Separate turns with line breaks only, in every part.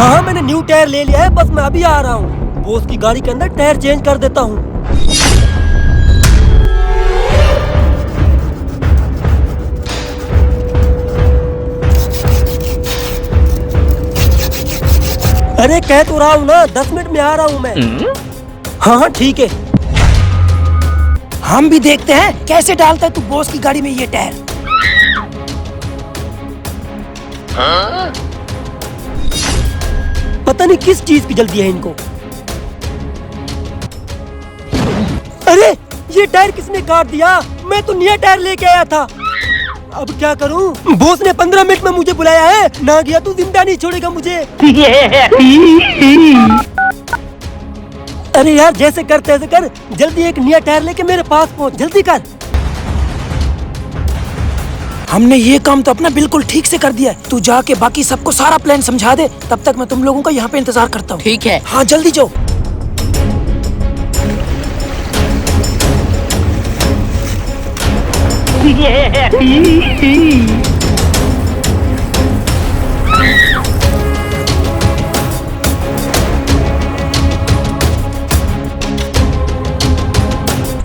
हाँ मैंने new tyre ले लिया है, बस मैं अभी आ रहा हूँ। बॉस की गाड़ी के अंदर टायर चेंज कर देता हूँ। अरे कह तो रहा हूँ ना, 10 मिनट में आ रहा हूँ मैं। हाँ हाँ ठीक है।
हम भी देखते हैं कैसे डालता है तू बॉस की गाड़ी में ये टायर।
पता नहीं किस चीज की जल्दी है इनको। अरे ये टायर किसने काट दिया? मैं तो नया टायर लेके आया था। अब क्या करूं? बॉस ने 15 मिनट में मुझे बुलाया है, ना गया तो जिंदा नहीं छोड़ेगा मुझे। अरे यार जैसे कर तैसे कर, जल्दी एक नया टायर लेके मेरे पास पहुंच, जल्दी कर।
हमने ये काम तो अपना बिल्कुल ठीक से कर दिया है। तू जाके बाकी सबको सारा प्लान समझा दे, तब तक मैं तुम लोगों का यहाँ पे इंतजार करता हूँ।
ठीक है।
हाँ जल्दी जाओ।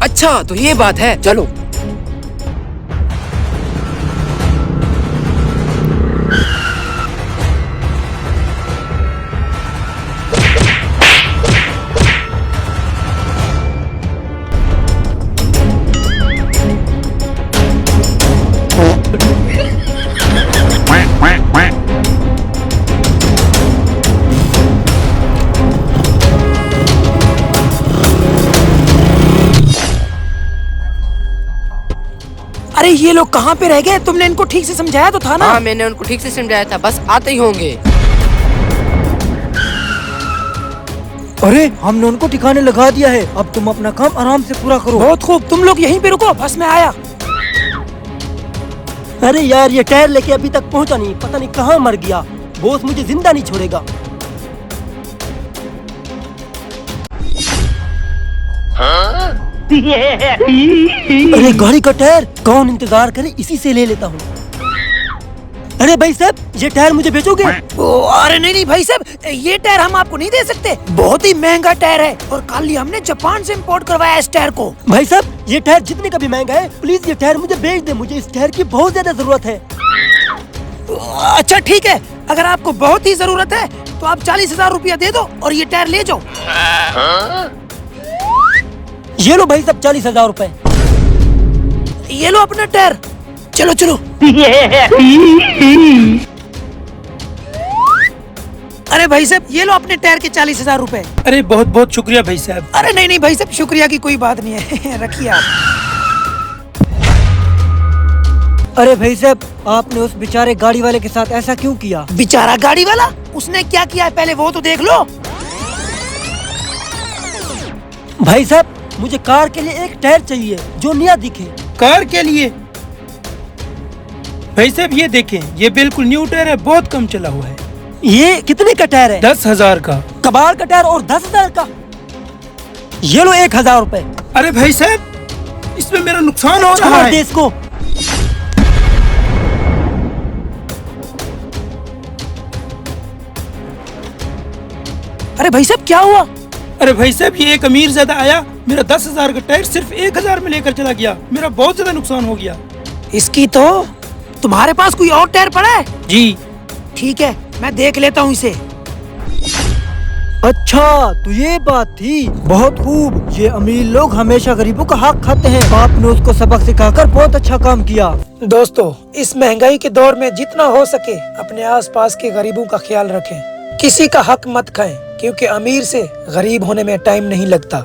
अच्छा तो ये बात है, चलो।
अरे ये लोग कहाँ पे रह गए? तुमने इनको ठीक से समझाया तो था ना?
हाँ मैंने उनको ठीक से समझाया था, बस आते ही होंगे।
अरे हमने उनको ठिकाने लगा दिया है, अब तुम अपना काम आराम से पूरा करो।
बहुत खूब, तुम लोग यहीं पे रुको, बस मैं आया।
अरे यार ये टायर लेके अभी तक पहुंचा नहीं, पता नहीं कहाँ मर गया। बॉस मुझे जिंदा नहीं छोड़ेगा। अरे गाड़ी का टायर कौन इंतजार करे, इसी से ले लेता हूँ। अरे भाई साहब ये टायर मुझे बेचोगे?
अरे नहीं नहीं भाई साहब, ये टायर हम आपको नहीं दे सकते। बहुत ही महंगा टायर है और कल ही हमने जापान से इम्पोर्ट करवाया इस टायर को।
भाई साहब ये टायर जितने का भी महंगा है, प्लीज ये टायर मुझे बेच दे, मुझे इस टायर की बहुत ज्यादा जरूरत है।
अच्छा ठीक है, अगर आपको बहुत ही जरूरत है तो आप 40,000 रुपया दे दो और ये टायर ले जाओ।
ये लो भाई साहब 40,000 रुपए।
ये लो अपना टायर, चलो चलो। अरे भाई साहब ये लो अपने टायर के 40,000 रुपए।
अरे बहुत बहुत शुक्रिया भाई साहब।
अरे नहीं नहीं भाई साहब, शुक्रिया की कोई बात नहीं है। रखिए आप।
अरे भाई साहब आपने उस बेचारे गाड़ी वाले के साथ ऐसा क्यों किया?
बेचारा गाड़ी वाला, उसने क्या किया है पहले वो तो देख लो।
भाई साहब मुझे कार के लिए एक टायर चाहिए जो नया दिखे।
कार के लिए? भाई साहब ये देखें, ये बिल्कुल न्यू टायर है, बहुत कम चला हुआ है।
ये कितने का टायर है?
10,000 का।
कबाड़ का टायर और 10,000 का? ये लो 1,000 रुपए।
अरे भाई साहब इसमें मेरा नुकसान हो रहा
छोड़
है।
दे इसको।
अरे भाई साहब क्या हुआ?
अरे भाई साहब ये एक अमीर ज़्यादा आया, मेरा 10,000 का टायर सिर्फ 1,000 में लेकर चला गया। मेरा बहुत ज्यादा नुकसान हो गया।
इसकी तो तुम्हारे पास कोई और टायर पड़ा है?
जी
ठीक है, मैं देख लेता हूँ इसे।
अच्छा तो ये बात थी, बहुत खूब। ये अमीर लोग हमेशा गरीबों का हक खाते हैं। आपने उसको सबक सिखाकर बहुत अच्छा काम किया।
दोस्तों इस महंगाई के दौर में जितना हो सके अपने आसपास के गरीबों का ख्याल रखें। किसी का हक मत खाएं, क्योंकि अमीर से गरीब होने में टाइम नहीं लगता।